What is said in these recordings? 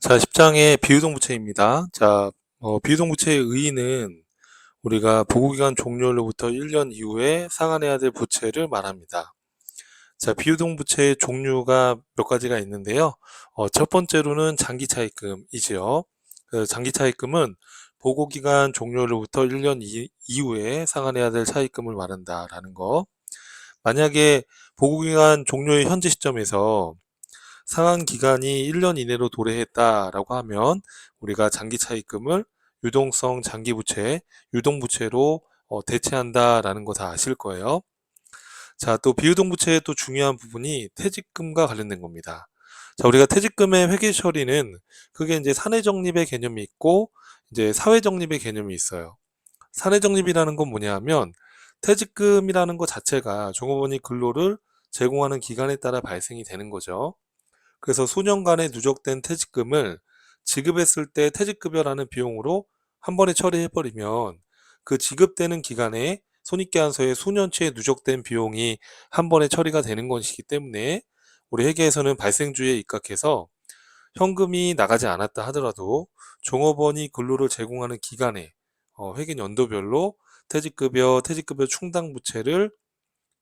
자, 10장의 비유동부채입니다. 자, 비유동부채의 의의는 우리가 보고기간 종료로부터 1년 이후에 상환해야 될 부채를 말합니다. 자, 비유동부채의 종류가 몇 가지가 있는데요. 첫 번째로는 장기차입금이지요. 장기차입금은 보고기간 종료로부터 1년 이후에 상환해야 될 차입금을 말한다라는 거. 만약에 보고기간 종료의 현재 시점에서 상환 기간이 1년 이내로 도래했다라고 하면 우리가 장기 차입금을 유동성 장기 부채, 유동부채로 대체한다라는 거 다 아실 거예요. 자, 또 비유동 부채의 또 중요한 부분이 퇴직금과 관련된 겁니다. 자, 우리가 퇴직금의 회계 처리는 그게 이제 사내 적립의 개념이 있고 이제 사회 적립의 개념이 있어요. 사내 적립이라는 건 뭐냐 하면 퇴직금이라는 것 자체가 종업원이 근로를 제공하는 기간에 따라 발생이 되는 거죠. 그래서 수년간의 누적된 퇴직금을 지급했을 때 퇴직급여라는 비용으로 한 번에 처리해버리면 그 지급되는 기간에 손익계산서에 수년치의 누적된 비용이 한 번에 처리가 되는 것이기 때문에 우리 회계에서는 발생주의에 입각해서 현금이 나가지 않았다 하더라도 종업원이 근로를 제공하는 기간에 회계 연도별로 퇴직급여 충당부채를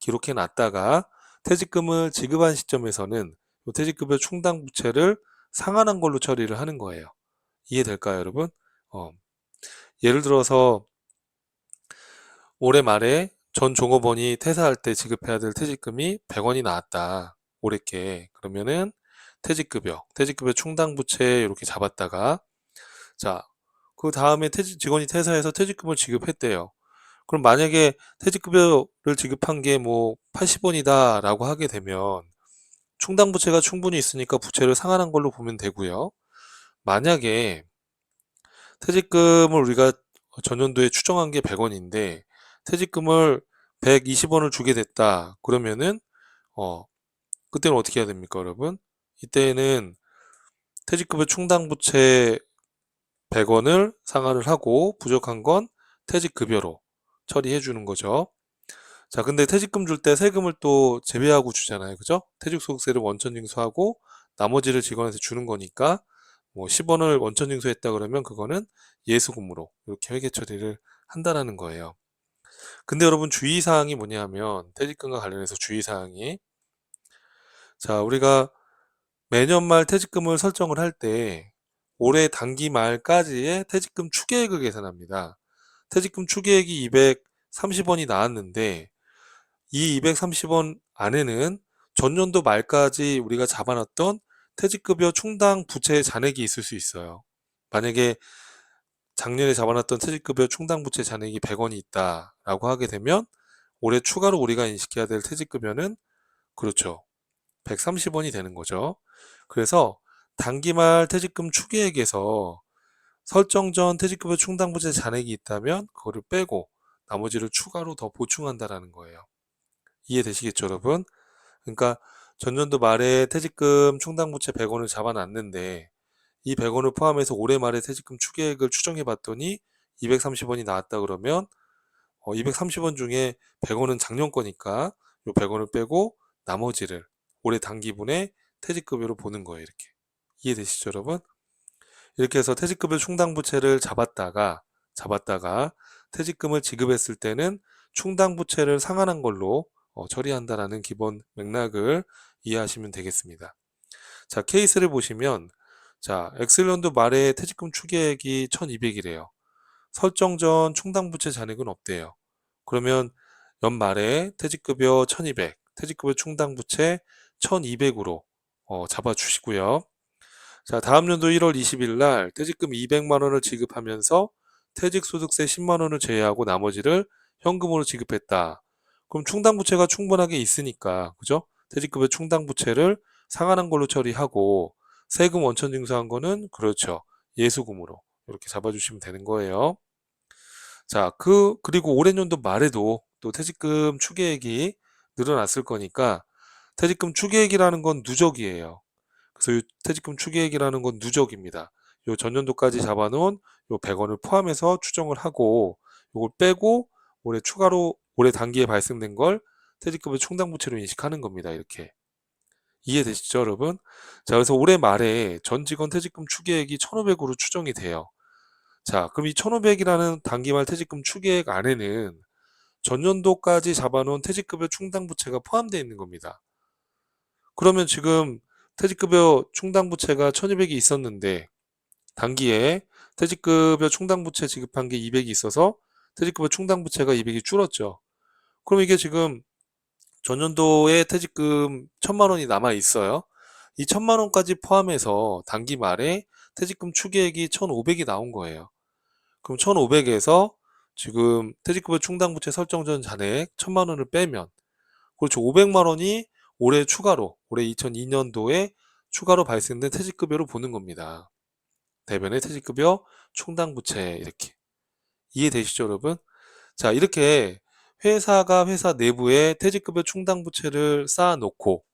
기록해 놨다가 퇴직금을 지급한 시점에서는 퇴직급여 충당부채를 상환한 걸로 처리를 하는 거예요. 이해될까요, 여러분? 어, 예를 들어서 올해 말에 전 종업원이 퇴사할 때 지급해야 될 퇴직금이 100원이 나왔다. 올해께. 그러면은 퇴직급여 충당부채 이렇게 잡았다가 자, 그 다음에 직원이 퇴사해서 퇴직금을 지급했대요. 그럼 만약에 퇴직급여를 지급한 게 뭐 80원이다 라고 하게 되면 충당부채가 충분히 있으니까 부채를 상환한 걸로 보면 되고요. 만약에 퇴직금을 우리가 전년도에 추정한 게 100원인데 퇴직금을 120원을 주게 됐다. 그러면은 그때는 어떻게 해야 됩니까, 여러분? 이때는 퇴직급여 충당부채 100원을 상환을 하고 부족한 건 퇴직급여로 처리해 주는 거죠. 자, 근데 퇴직금 줄 때 세금을 또 제외하고 주잖아요. 그죠? 퇴직소득세를 원천 징수하고 나머지를 직원한테 주는 거니까 뭐 10원을 원천 징수했다 그러면 그거는 예수금으로 이렇게 회계 처리를 한다라는 거예요. 근데 여러분 주의사항이 뭐냐면 퇴직금과 관련해서 주의사항이 자, 우리가 매년 말 퇴직금을 설정을 할 때 올해 단기 말까지의 퇴직금 추계액을 계산합니다. 퇴직금 추계액이 230원이 나왔는데 이 230원 안에는 전년도 말까지 우리가 잡아놨던 퇴직급여 충당 부채 잔액이 있을 수 있어요. 만약에 작년에 잡아놨던 퇴직급여 충당 부채 잔액이 100원이 있다라고 하게 되면 올해 추가로 우리가 인식해야 될 퇴직급여는 그렇죠. 130원이 되는 거죠. 그래서 단기말 퇴직금 추계액에서 설정 전 퇴직급여 충당 부채 잔액이 있다면 그거를 빼고 나머지를 추가로 더 보충한다라는 거예요. 이해되시겠죠, 여러분? 그러니까 전년도 말에 퇴직금 충당부채 100원을 잡아놨는데 이 100원을 포함해서 올해 말에 퇴직금 추계액을 추정해 봤더니 230원이 나왔다 그러면 230원 중에 100원은 작년 거니까 이 100원을 빼고 나머지를 올해 단기분의 퇴직급여로 보는 거예요. 이렇게. 이해되시죠, 여러분? 이렇게 해서 퇴직급여 충당부채를 잡았다가 퇴직금을 지급했을 때는 충당부채를 상환한 걸로 처리한다라는 기본 맥락을 이해하시면 되겠습니다. 자, 케이스를 보시면 자, 엑셀연도 말에 퇴직금 추계액이 1200이래요. 설정 전 충당부채 잔액은 없대요. 그러면 연말에 퇴직급여 1200, 퇴직급여 충당부채 1200으로 잡아주시고요. 자, 다음 연도 1월 20일 날 퇴직금 200만 원을 지급하면서 퇴직소득세 10만 원을 제외하고 나머지를 현금으로 지급했다. 그럼 충당부채가 충분하게 있으니까, 그죠? 퇴직급여 충당부채를 상환한 걸로 처리하고 세금 원천 징수한 거는 그렇죠. 예수금으로 이렇게 잡아주시면 되는 거예요. 자, 그리고 올해 연도 말에도 또 퇴직금 추계액이 늘어났을 거니까 퇴직금 추계액이라는 건 누적이에요. 그래서 이 퇴직금 추계액이라는 건 누적입니다. 요 전년도까지 잡아놓은 요 100원을 포함해서 추정을 하고 요걸 빼고 올해 추가로 올해 단기에 발생된 걸 퇴직금의 충당부채로 인식하는 겁니다. 이렇게 이해되시죠, 여러분? 자, 그래서 올해 말에 전 직원 퇴직금 추계액이 1,500으로 추정이 돼요. 자, 그럼 이 1,500이라는 단기말 퇴직금 추계액 안에는 전년도까지 잡아놓은 퇴직급여 충당부채가 포함되어 있는 겁니다. 그러면 지금 퇴직급여 충당부채가 1,200이 있었는데 단기에 퇴직급여 충당부채 지급한 게 200이 있어서 퇴직급여 충당부채가 200이 줄었죠. 그럼 이게 지금 전년도에 퇴직금 1,000만 원이 남아 있어요. 이 1,000만 원까지 포함해서 단기 말에 퇴직금 추계액이 1,500이 나온 거예요. 그럼 1,500에서 지금 퇴직급여 충당부채 설정 전 잔액 1,000만 원을 빼면, 그렇죠, 500만 원이 올해 추가로, 올해 2002년도에 추가로 발생된 퇴직급여로 보는 겁니다. 대변의 퇴직급여 충당부채, 이렇게 이해되시죠, 여러분? 자, 이렇게 회사가 회사 내부에 퇴직급여 충당부채를 쌓아놓고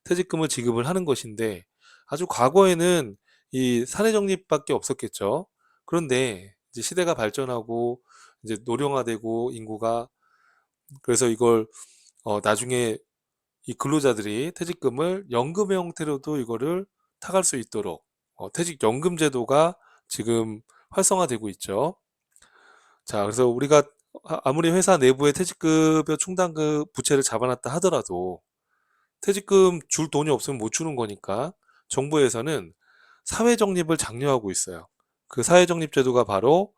퇴직금을 지급을 하는 것인데, 아주 과거에는 이 사내적립밖에 없었겠죠. 그런데 이제 시대가 발전하고 이제 노령화되고 인구가, 그래서 이걸 나중에 이 근로자들이 퇴직금을 연금의 형태로도 이거를 타갈 수 있도록 퇴직연금 제도가 지금 활성화되고 있죠. 자, 그래서 우리가 아무리 회사 내부에 퇴직급여 충당금 부채를 잡아놨다 하더라도 퇴직금 줄 돈이 없으면 못 주는 거니까 정부에서는 사회적립을 장려하고 있어요. 그 사회적립 제도가 바로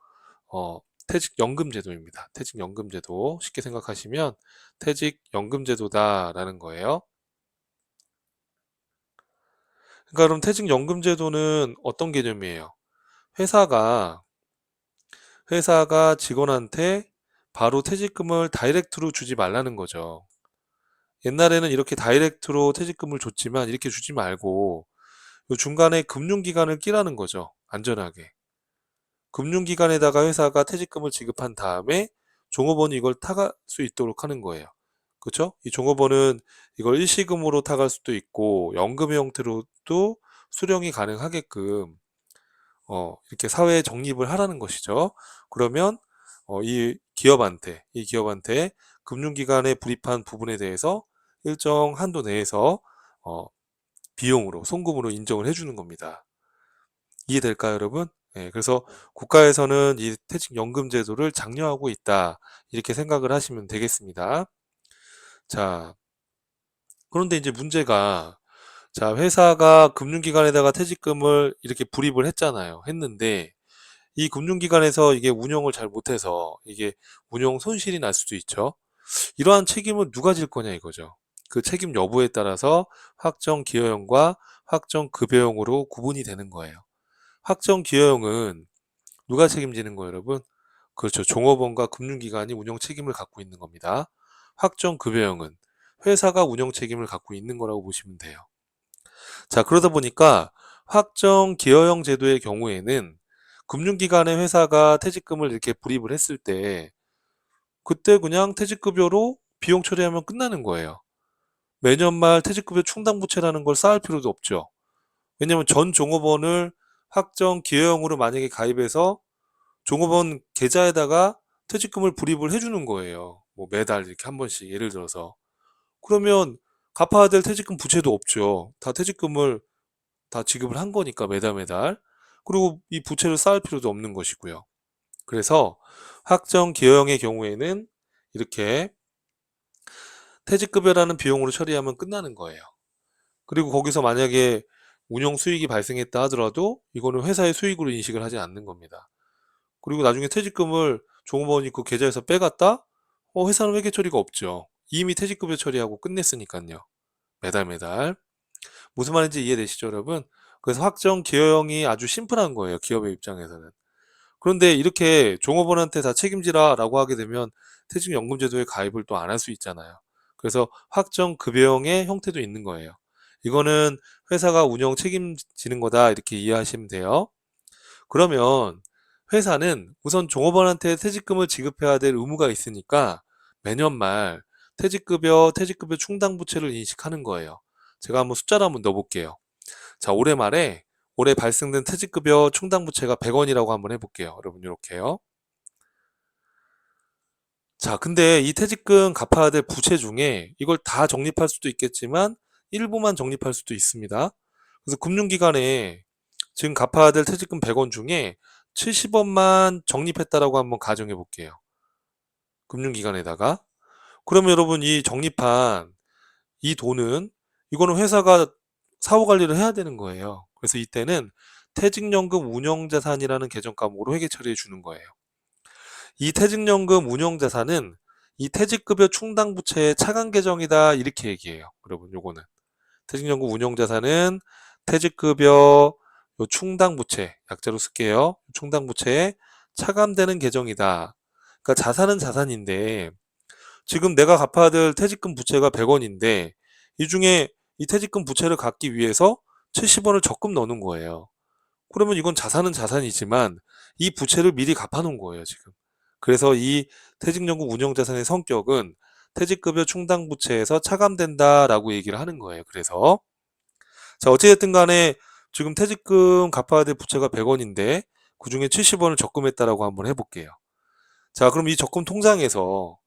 퇴직연금 제도입니다. 퇴직연금 제도, 쉽게 생각하시면 퇴직연금 제도다라는 거예요. 그러니까 그럼 퇴직연금 제도는 어떤 개념이에요? 회사가 직원한테 바로 퇴직금을 다이렉트로 주지 말라는 거죠. 옛날에는 이렇게 다이렉트로 퇴직금을 줬지만 이렇게 주지 말고 요 중간에 금융기관을 끼라는 거죠. 안전하게. 금융기관에다가 회사가 퇴직금을 지급한 다음에 종업원이 이걸 타갈 수 있도록 하는 거예요. 그렇죠? 이 종업원은 이걸 일시금으로 타갈 수도 있고 연금 형태로도 수령이 가능하게끔 이렇게 사회에 적립을 하라는 것이죠. 그러면 이 기업한테 금융기관에 불입한 부분에 대해서 일정 한도 내에서 어, 비용으로, 송금으로 인정을 해주는 겁니다. 이해될까요, 여러분? 네, 그래서 국가에서는 이 퇴직연금 제도를 장려하고 있다, 이렇게 생각을 하시면 되겠습니다. 자, 그런데 이제 문제가, 자, 회사가 금융기관에다가 퇴직금을 이렇게 불입을 했잖아요. 했는데 이 금융기관에서 이게 운영을 잘 못해서 이게 운영 손실이 날 수도 있죠. 이러한 책임은 누가 질 거냐 이거죠. 그 책임 여부에 따라서 확정 기여형과 확정 급여형으로 구분이 되는 거예요. 확정 기여형은 누가 책임지는 거예요, 여러분? 그렇죠. 종업원과 금융기관이 운영 책임을 갖고 있는 겁니다. 확정 급여형은 회사가 운영 책임을 갖고 있는 거라고 보시면 돼요. 자, 그러다 보니까 확정 기여형 제도의 경우에는 금융기관의 회사가 퇴직금을 이렇게 불입을 했을 때 그때 그냥 퇴직급여로 비용 처리하면 끝나는 거예요. 매년 말 퇴직급여 충당부채라는 걸 쌓을 필요도 없죠. 왜냐면 전 종업원을 확정 기여형으로 만약에 가입해서 종업원 계좌에다가 퇴직금을 불입을 해주는 거예요. 뭐 매달 이렇게 한 번씩, 예를 들어서. 그러면 갚아야 될 퇴직금 부채도 없죠. 다 퇴직금을 다 지급을 한 거니까 매달 매달. 그리고 이 부채를 쌓을 필요도 없는 것이고요. 그래서 확정 기여형의 경우에는 이렇게 퇴직급여라는 비용으로 처리하면 끝나는 거예요. 그리고 거기서 만약에 운영 수익이 발생했다 하더라도 이거는 회사의 수익으로 인식을 하지 않는 겁니다. 그리고 나중에 퇴직금을 종업원이 그 계좌에서 빼갔다? 회사는 회계 처리가 없죠. 이미 퇴직급여 처리하고 끝냈으니까요. 매달 매달. 무슨 말인지 이해되시죠, 여러분? 그래서 확정 기여형이 아주 심플한 거예요, 기업의 입장에서는. 그런데 이렇게 종업원한테 다 책임지라라고 하게 되면 퇴직연금제도에 가입을 또 안 할 수 있잖아요. 그래서 확정 급여형의 형태도 있는 거예요. 이거는 회사가 운영 책임지는 거다, 이렇게 이해하시면 돼요. 그러면 회사는 우선 종업원한테 퇴직금을 지급해야 될 의무가 있으니까 매년 말 퇴직급여 충당부채를 인식하는 거예요. 제가 한번 숫자를 한번 넣어볼게요. 자, 올해 발생된 퇴직급여 충당부채가 100원이라고 한번 해볼게요. 여러분, 이렇게요. 자, 근데 이 퇴직금 갚아야 될 부채 중에 이걸 다 적립할 수도 있겠지만 일부만 적립할 수도 있습니다. 그래서 금융기관에 지금 갚아야 될 퇴직금 100원 중에 70원만 적립했다라고 한번 가정해 볼게요. 금융기관에다가. 그러면 여러분 이 적립한 이 돈은 이거는 회사가 사후 관리를 해야 되는 거예요. 그래서 이때는 퇴직연금 운영자산이라는 계정과목으로 회계 처리해 주는 거예요. 이 퇴직연금 운영자산은 이 퇴직급여 충당부채의 차관 계정이다 이렇게 얘기해요. 여러분 요거는 퇴직연금 운영자산은 퇴직급여 요 충당부채 약자로 쓸게요. 충당부채에 차감되는 계정이다. 그러니까 자산은 자산인데 지금 내가 갚아야 될 퇴직금 부채가 100원인데 이 중에 이 퇴직금 부채를 갚기 위해서 70원을 적금 넣는 거예요. 그러면 이건 자산은 자산이지만 이 부채를 미리 갚아놓은 거예요, 지금. 그래서 이 퇴직연금 운영자산의 성격은 퇴직급여 충당부채에서 차감된다라고 얘기를 하는 거예요. 그래서 자 어찌됐든 간에 지금 퇴직금 갚아야 될 부채가 100원인데 그중에 70원을 적금했다라고 한번 해볼게요. 자 그럼 이 적금 통장에서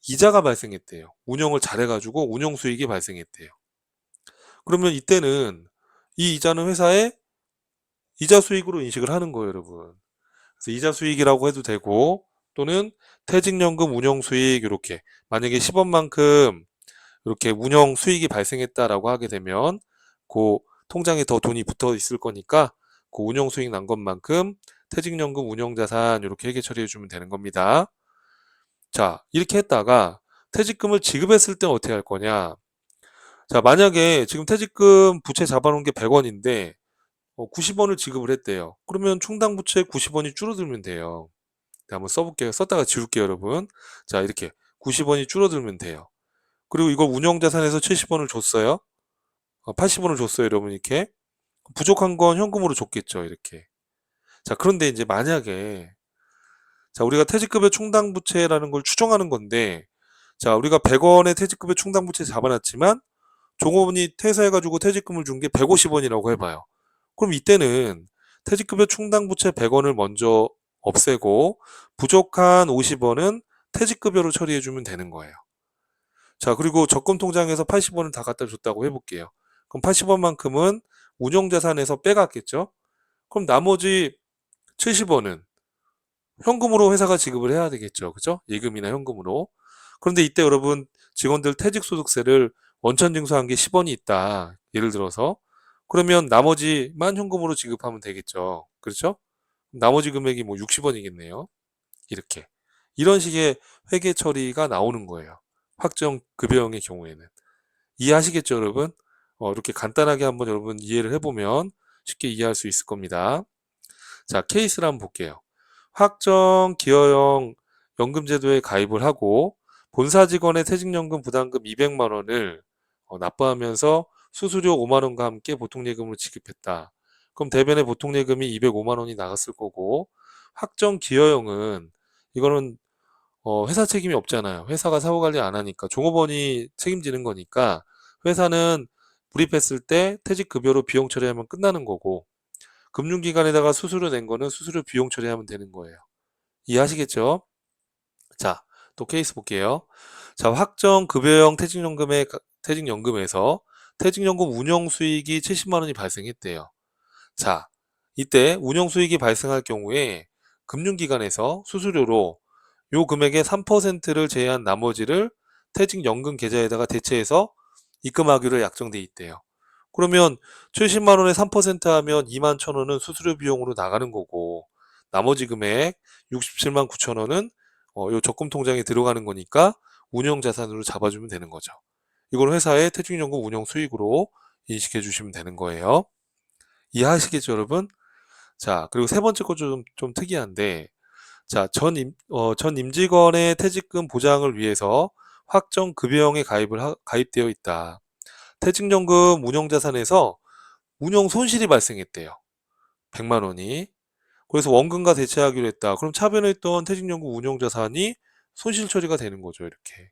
이자가 발생했대요. 운영을 잘해가지고 운영 수익이 발생했대요. 그러면 이때는 이 이자는 회사의 이자 수익으로 인식을 하는 거예요, 여러분. 그래서 이자 수익이라고 해도 되고 또는 퇴직연금 운영 수익 이렇게 만약에 10원만큼 이렇게 운영 수익이 발생했다라고 하게 되면 그 통장에 더 돈이 붙어 있을 거니까 그 운영 수익 난 것만큼 퇴직연금 운영자산 이렇게 회계 처리해 주면 되는 겁니다. 자 이렇게 했다가 퇴직금을 지급했을 때 어떻게 할 거냐. 자 만약에 지금 퇴직금 부채 잡아놓은 게 100원인데 90원을 지급을 했대요. 그러면 충당부채 90원이 줄어들면 돼요. 네, 한번 써볼게요. 썼다가 지울게요, 여러분. 자, 이렇게 90원이 줄어들면 돼요. 그리고 이걸 운영자산에서 70원을 줬어요. 80원을 줬어요, 여러분. 이렇게. 부족한 건 현금으로 줬겠죠, 이렇게. 자, 그런데 이제 만약에, 자, 우리가 퇴직급여 충당부채라는 걸 추정하는 건데, 자, 우리가 100원의 퇴직급여 충당부채 잡아놨지만, 종업원이 퇴사해가지고 퇴직금을 준 게 150원이라고 해봐요. 그럼 이때는 퇴직급여 충당부채 100원을 먼저 없애고 부족한 50원은 퇴직급여로 처리해주면 되는 거예요. 자 그리고 적금통장에서 80원을 다 갖다 줬다고 해볼게요. 그럼 80원만큼은 운용자산에서 빼갔겠죠. 그럼 나머지 70원은 현금으로 회사가 지급을 해야 되겠죠. 그죠? 예금이나 현금으로. 그런데 이때 여러분 직원들 퇴직소득세를 원천징수한 게 10원이 있다. 예를 들어서 그러면 나머지만 현금으로 지급하면 되겠죠. 그렇죠? 나머지 금액이 뭐 60원이겠네요. 이렇게. 이런 식의 회계 처리가 나오는 거예요. 확정 급여형의 경우에는. 이해하시겠죠, 여러분? 이렇게 간단하게 한번 여러분 이해를 해보면 쉽게 이해할 수 있을 겁니다. 자, 케이스를 한번 볼게요. 확정 기여형 연금제도에 가입을 하고 본사 직원의 퇴직연금 부담금 200만 원을 납부하면서 수수료 5만 원과 함께 보통예금으로 지급했다. 그럼 대변의 보통예금이 205만 원이 나갔을 거고 확정 기여형은 이거는 회사 책임이 없잖아요. 회사가 사후 관리 안 하니까 종업원이 책임지는 거니까 회사는 불입했을 때 퇴직급여로 비용 처리하면 끝나는 거고 금융기관에다가 수수료 낸 거는 수수료 비용 처리하면 되는 거예요. 이해하시겠죠? 자, 또 케이스 볼게요. 자, 확정 급여형 퇴직연금에서 퇴직연금 운영 수익이 70만 원이 발생했대요. 자, 이때 운영 수익이 발생할 경우에 금융기관에서 수수료로 요 금액의 3%를 제외한 나머지를 퇴직연금 계좌에다가 대체해서 입금하기로 약정돼 있대요. 그러면 70만 원에 3% 하면 2만 1천 원은 수수료 비용으로 나가는 거고 나머지 금액 67만 9천 원은 요 적금 통장에 들어가는 거니까 운영 자산으로 잡아주면 되는 거죠. 이걸 회사의 퇴직연금 운영 수익으로 인식해 주시면 되는 거예요. 이해하시겠죠, 여러분? 자, 그리고 세 번째 거 좀 특이한데, 자, 전 임직원의 퇴직금 보장을 위해서 확정 급여형에 가입되어 있다. 퇴직연금 운영자산에서 운영 손실이 발생했대요. 100만 원이. 그래서 원금과 대체하기로 했다. 그럼 차변에 있던 퇴직연금 운영자산이 손실 처리가 되는 거죠, 이렇게.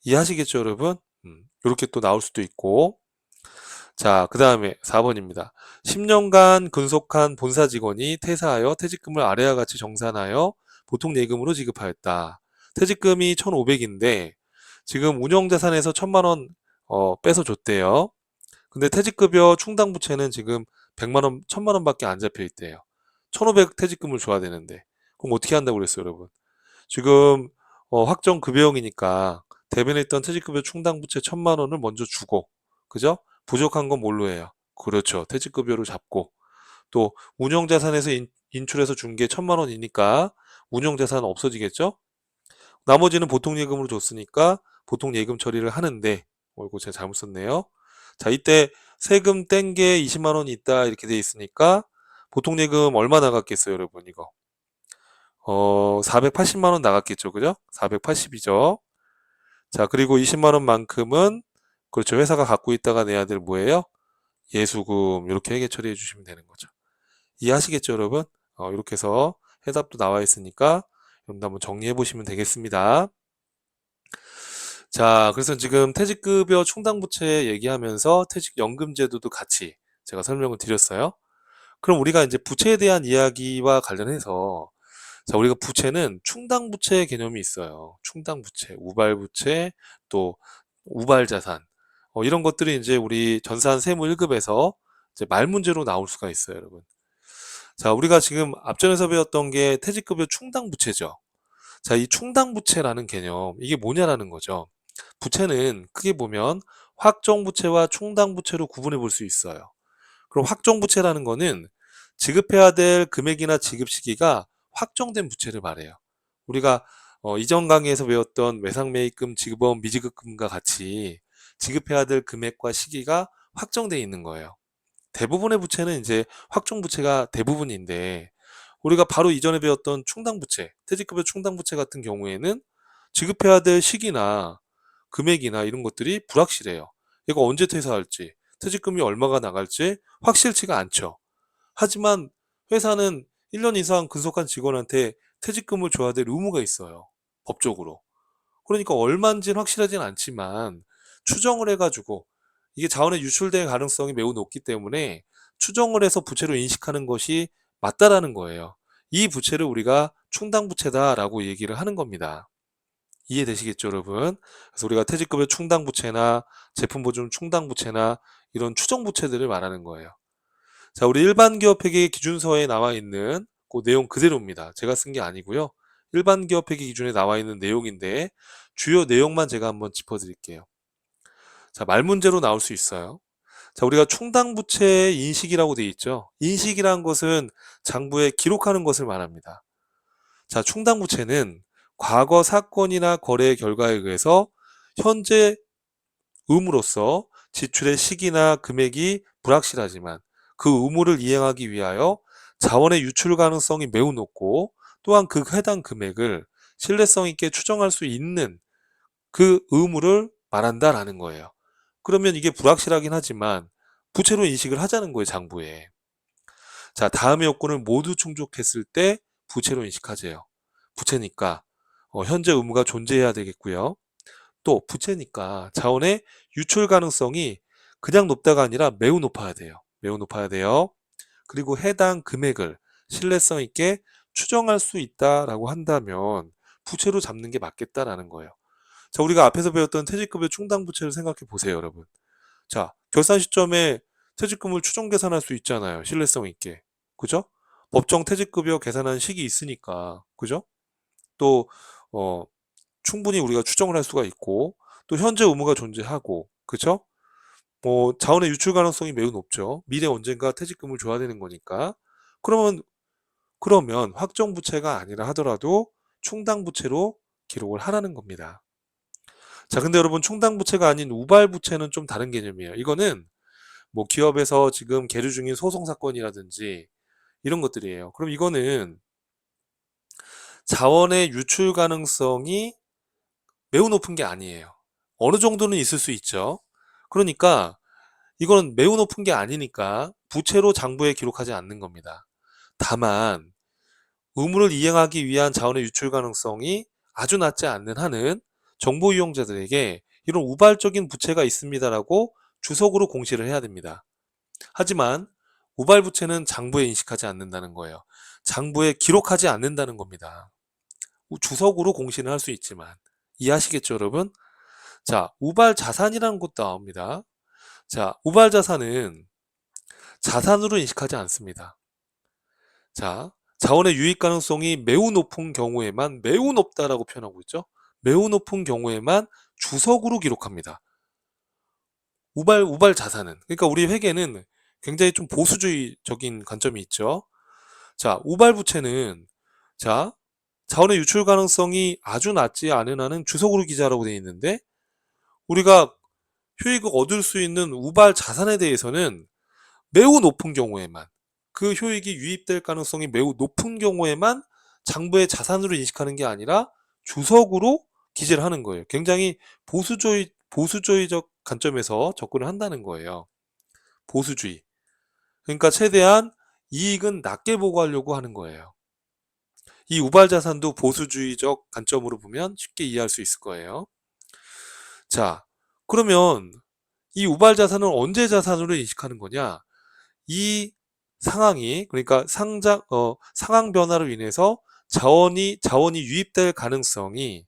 이해하시겠죠, 여러분? 이렇게 또 나올 수도 있고. 자, 그 다음에 4번입니다. 10년간 근속한 본사 직원이 퇴사하여 퇴직금을 아래와 같이 정산하여 보통 예금으로 지급하였다. 퇴직금이 1,500인데 지금 운영자산에서 1,000만 원 빼서 줬대요. 근데 퇴직급여 충당부채는 지금 100만 원, 1000만 원밖에 안 잡혀 있대요. 1500 퇴직금을 줘야 되는데. 그럼 어떻게 한다고 그랬어요, 여러분? 지금 확정 급여형이니까 대변에 있던 퇴직급여 충당부채 1000만 원을 먼저 주고, 그죠? 부족한 건 뭘로 해요? 그렇죠. 퇴직급여로 잡고, 또 운영자산에서 인출해서 준 게 1000만 원이니까 운영자산 없어지겠죠? 나머지는 보통예금으로 줬으니까 보통예금 처리를 하는데, 이거 제가 잘못 썼네요. 자, 이때 세금 뗀 게 20만 원이 있다 이렇게 돼 있으니까 보통예금 얼마 나갔겠어요, 여러분? 이거 480만 원 나갔겠죠, 그죠? 480이죠. 자, 그리고 20만 원만큼은 그렇죠, 회사가 갖고 있다가 내야 될 뭐예요? 예수금. 이렇게 회계 처리해 주시면 되는 거죠. 이해하시겠죠, 여러분? 이렇게 해서 해답도 나와 있으니까 여러분도 한번 정리해 보시면 되겠습니다. 자, 그래서 지금 퇴직급여 충당부채 얘기하면서 퇴직연금제도도 같이 제가 설명을 드렸어요. 그럼 우리가 이제 부채에 대한 이야기와 관련해서, 자, 우리가 부채는 충당부채 개념이 있어요. 충당부채, 우발부채, 또 우발자산. 이런 것들이 이제 우리 전산 세무 1급에서 이제 말 문제로 나올 수가 있어요, 여러분. 자, 우리가 지금 앞전에서 배웠던 게 퇴직급여 충당부채죠. 자, 이 충당부채라는 개념, 이게 뭐냐라는 거죠. 부채는 크게 보면 확정부채와 충당부채로 구분해 볼 수 있어요. 그럼 확정부채라는 거는 지급해야 될 금액이나 지급 시기가 확정된 부채를 말해요. 우리가 이전 강의에서 배웠던 외상매입금, 지급원, 미지급금과 같이 지급해야 될 금액과 시기가 확정되어 있는 거예요. 대부분의 부채는 이제 확정부채가 대부분인데, 우리가 바로 이전에 배웠던 충당부채, 퇴직급여 충당부채 같은 경우에는 지급해야 될 시기나 금액이나 이런 것들이 불확실해요. 이거 언제 퇴사할지, 퇴직금이 얼마가 나갈지 확실치가 않죠. 하지만 회사는 1년 이상 근속한 직원한테 퇴직금을 줘야 될 의무가 있어요, 법적으로. 그러니까 얼마인지는 확실하진 않지만 추정을 해가지고, 이게 자원에 유출될 가능성이 매우 높기 때문에 추정을 해서 부채로 인식하는 것이 맞다라는 거예요. 이 부채를 우리가 충당부채다라고 얘기를 하는 겁니다. 이해되시겠죠, 여러분? 그래서 우리가 퇴직급여 충당부채나 제품보증 충당부채나 이런 추정부채들을 말하는 거예요. 자, 우리 일반기업회계 기준서에 나와 있는 그 내용 그대로입니다. 제가 쓴 게 아니고요. 일반기업회계 기준에 나와 있는 내용인데 주요 내용만 제가 한번 짚어드릴게요. 자, 말 문제로 나올 수 있어요. 자, 우리가 충당부채의 인식이라고 되어 있죠. 인식이라는 것은 장부에 기록하는 것을 말합니다. 자, 충당부채는 과거 사건이나 거래 결과에 의해서 현재 의무로서 지출의 시기나 금액이 불확실하지만 그 의무를 이행하기 위하여 자원의 유출 가능성이 매우 높고, 또한 그 해당 금액을 신뢰성 있게 추정할 수 있는 그 의무를 말한다라는 거예요. 그러면 이게 불확실하긴 하지만 부채로 인식을 하자는 거예요, 장부에. 자, 다음의 요건을 모두 충족했을 때 부채로 인식하재요. 부채니까 현재 의무가 존재해야 되겠고요. 또 부채니까 자원의 유출 가능성이 그냥 높다가 아니라 매우 높아야 돼요. 매우 높아야 돼요. 그리고 해당 금액을 신뢰성 있게 추정할 수 있다라고 한다면 부채로 잡는 게 맞겠다라는 거예요. 자, 우리가 앞에서 배웠던 퇴직급여 충당부채를 생각해 보세요, 여러분. 자, 결산 시점에 퇴직금을 추정 계산할 수 있잖아요, 신뢰성 있게. 그죠? 법정 퇴직급여 계산한 식이 있으니까. 그죠? 또 충분히 우리가 추정을 할 수가 있고, 또 현재 의무가 존재하고, 그죠? 자원의 유출 가능성이 매우 높죠. 미래 언젠가 퇴직금을 줘야 되는 거니까. 그러면 확정 부채가 아니라 하더라도 충당 부채로 기록을 하라는 겁니다. 자, 근데 여러분, 충당 부채가 아닌 우발 부채는 좀 다른 개념이에요. 이거는 뭐 기업에서 지금 계류 중인 소송 사건이라든지 이런 것들이에요. 그럼 이거는 자원의 유출 가능성이 매우 높은 게 아니에요. 어느 정도는 있을 수 있죠. 그러니까 이거는 매우 높은 게 아니니까 부채로 장부에 기록하지 않는 겁니다. 다만 의무를 이행하기 위한 자원의 유출 가능성이 아주 낮지 않는 한은 정보 이용자들에게 이런 우발적인 부채가 있습니다라고 주석으로 공시를 해야 됩니다. 하지만 우발 부채는 장부에 인식하지 않는다는 거예요. 장부에 기록하지 않는다는 겁니다. 주석으로 공시는 할 수 있지만. 이해하시겠죠, 여러분? 자, 우발 자산이라는 것도 나옵니다. 자, 우발자산은 자산으로 인식하지 않습니다. 자, 자원의 유입 가능성이 매우 높은 경우에만, 매우 높다라고 표현하고 있죠. 매우 높은 경우에만 주석으로 기록합니다. 우발 자산은. 그러니까 우리 회계는 굉장히 좀 보수주의적인 관점이 있죠. 자, 우발 부채는, 자, 자원의 유출 가능성이 아주 낮지 않은 한은 주석으로 기재하라고 되어 있는데, 우리가 효익을 얻을 수 있는 우발 자산에 대해서는 매우 높은 경우에만, 그 효익이 유입될 가능성이 매우 높은 경우에만 장부의 자산으로 인식하는 게 아니라 주석으로 기재를 하는 거예요. 굉장히 보수주의적 관점에서 접근을 한다는 거예요. 보수주의. 그러니까 최대한 이익은 낮게 보고하려고 하는 거예요. 이 우발 자산도 보수주의적 관점으로 보면 쉽게 이해할 수 있을 거예요. 자, 그러면 이 우발 자산은 언제 자산으로 인식하는 거냐? 이 상황이, 그러니까 상황 변화로 인해서 자원이 유입될 가능성이,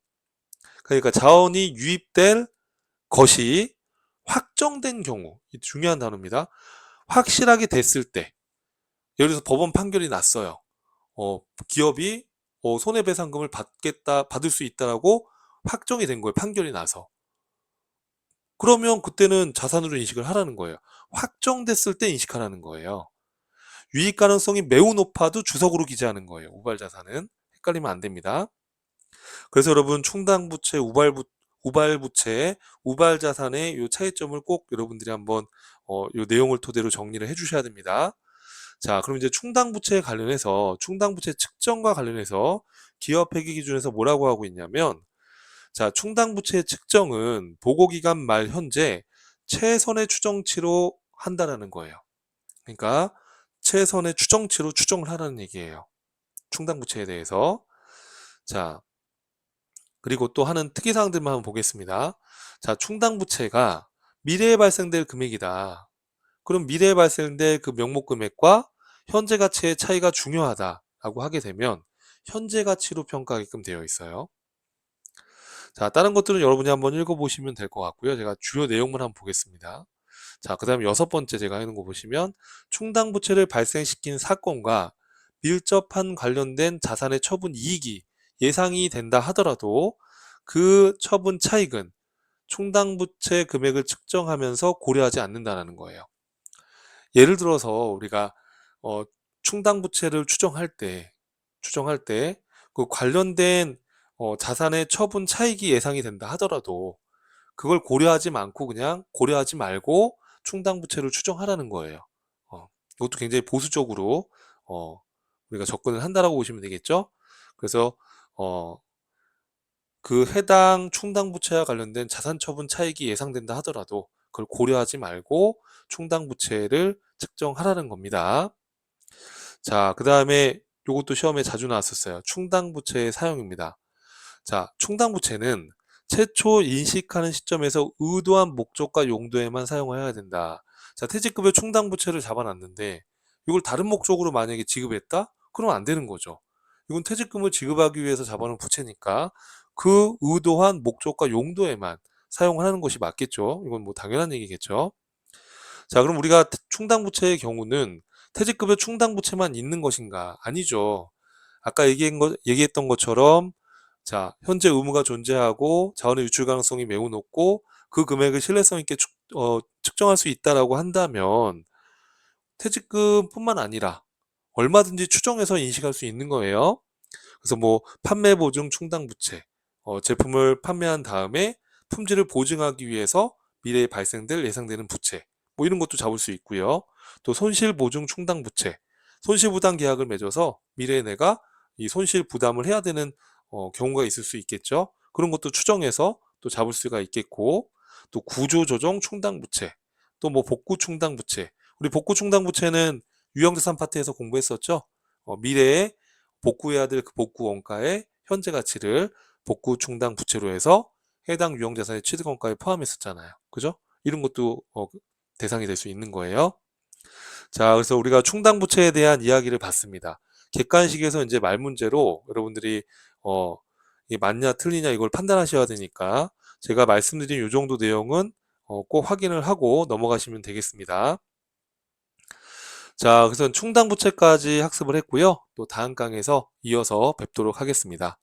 그러니까 자원이 유입될 것이 확정된 경우, 이 중요한 단어입니다. 확실하게 됐을 때, 예를 들어서 법원 판결이 났어요. 기업이 손해배상금을 받을 수 있다라고 확정이 된 거예요. 판결이 나서. 그러면 그때는 자산으로 인식을 하라는 거예요. 확정됐을 때 인식하라는 거예요. 유입 가능성이 매우 높아도 주석으로 기재하는 거예요. 우발자산은. 헷갈리면 안 됩니다. 그래서 여러분 충당부채, 우발부채, 우발자산의 이 차이점을 꼭 여러분들이 한번 이 내용을 토대로 정리를 해주셔야 됩니다. 자, 그럼 이제 충당부채 측정과 관련해서 기업회계 기준에서 뭐라고 하고 있냐면, 자, 충당부채 측정은 보고기간 말 현재 최선의 추정치로 한다라는 거예요. 그러니까 최선의 추정치로 추정을 하라는 얘기예요. 충당부채에 대해서. 자, 그리고 또 하는 특이사항들만 한번 보겠습니다. 자, 충당부채가 미래에 발생될 금액이다. 그럼 미래에 발생될 그 명목 금액과 현재 가치의 차이가 중요하다라고 하게 되면 현재 가치로 평가하게끔 되어 있어요. 자, 다른 것들은 여러분이 한번 읽어보시면 될 것 같고요. 제가 주요 내용만 한번 보겠습니다. 자, 그 다음에 6번째 제가 해놓은 거 보시면 충당부채를 발생시킨 사건과 밀접한 관련된 자산의 처분 이익이 예상이 된다 하더라도 그 처분 차익은 충당부채 금액을 측정하면서 고려하지 않는다는 거예요. 예를 들어서 우리가 충당부채를 추정할 때 그 관련된 자산의 처분 차익이 예상이 된다 하더라도 그걸 고려하지 말고 충당부채를 추정하라는 거예요. 이것도 굉장히 보수적으로 어, 우리가 접근을 한다라고 보시면 되겠죠. 그래서 어, 그 해당 충당부채와 관련된 자산처분 차익이 예상된다 하더라도 그걸 고려하지 말고 충당부채를 측정하라는 겁니다. 자, 그 다음에 이것도 시험에 자주 나왔었어요. 충당부채의 사용입니다. 자, 충당부채는 최초 인식하는 시점에서 의도한 목적과 용도에만 사용해야 된다. 자, 퇴직급여 충당부채를 잡아놨는데 이걸 다른 목적으로 만약에 지급했다? 그러면 안 되는 거죠. 이건 퇴직금을 지급하기 위해서 잡아놓은 부채니까 그 의도한 목적과 용도에만 사용하는 것이 맞겠죠. 이건 뭐 당연한 얘기겠죠. 자, 그럼 우리가 충당부채의 경우는 퇴직급여 충당부채만 있는 것인가? 아니죠. 아까 얘기했던 것처럼, 자, 현재 의무가 존재하고 자원의 유출 가능성이 매우 높고 그 금액을 신뢰성 있게 측정할 수 있다라고 한다면 퇴직금뿐만 아니라 얼마든지 추정해서 인식할 수 있는 거예요. 그래서 뭐 판매 보증 충당 부채, 제품을 판매한 다음에 품질을 보증하기 위해서 미래에 발생될 예상되는 부채, 뭐 이런 것도 잡을 수 있고요. 또 손실 보증 충당 부채, 손실 부담 계약을 맺어서 미래에 내가 이 손실 부담을 해야 되는 경우가 있을 수 있겠죠. 그런 것도 추정해서 또 잡을 수가 있겠고, 또 구조 조정 충당 부채, 또 뭐 복구 충당 부채. 우리 복구 충당 부채는 유형자산 파트에서 공부했었죠. 미래에 복구해야 될 그 복구 원가의 현재 가치를 복구 충당 부채로 해서 해당 유형자산의 취득 원가에 포함했었잖아요. 그죠? 이런 것도 대상이 될 수 있는 거예요. 자, 그래서 우리가 충당 부채에 대한 이야기를 봤습니다. 객관식에서 이제 말 문제로 여러분들이 이게 맞냐 틀리냐 이걸 판단하셔야 되니까 제가 말씀드린 이 정도 내용은 꼭 확인을 하고 넘어가시면 되겠습니다. 자, 그래서 충당부채까지 학습을 했고요. 또 다음 강에서 이어서 뵙도록 하겠습니다.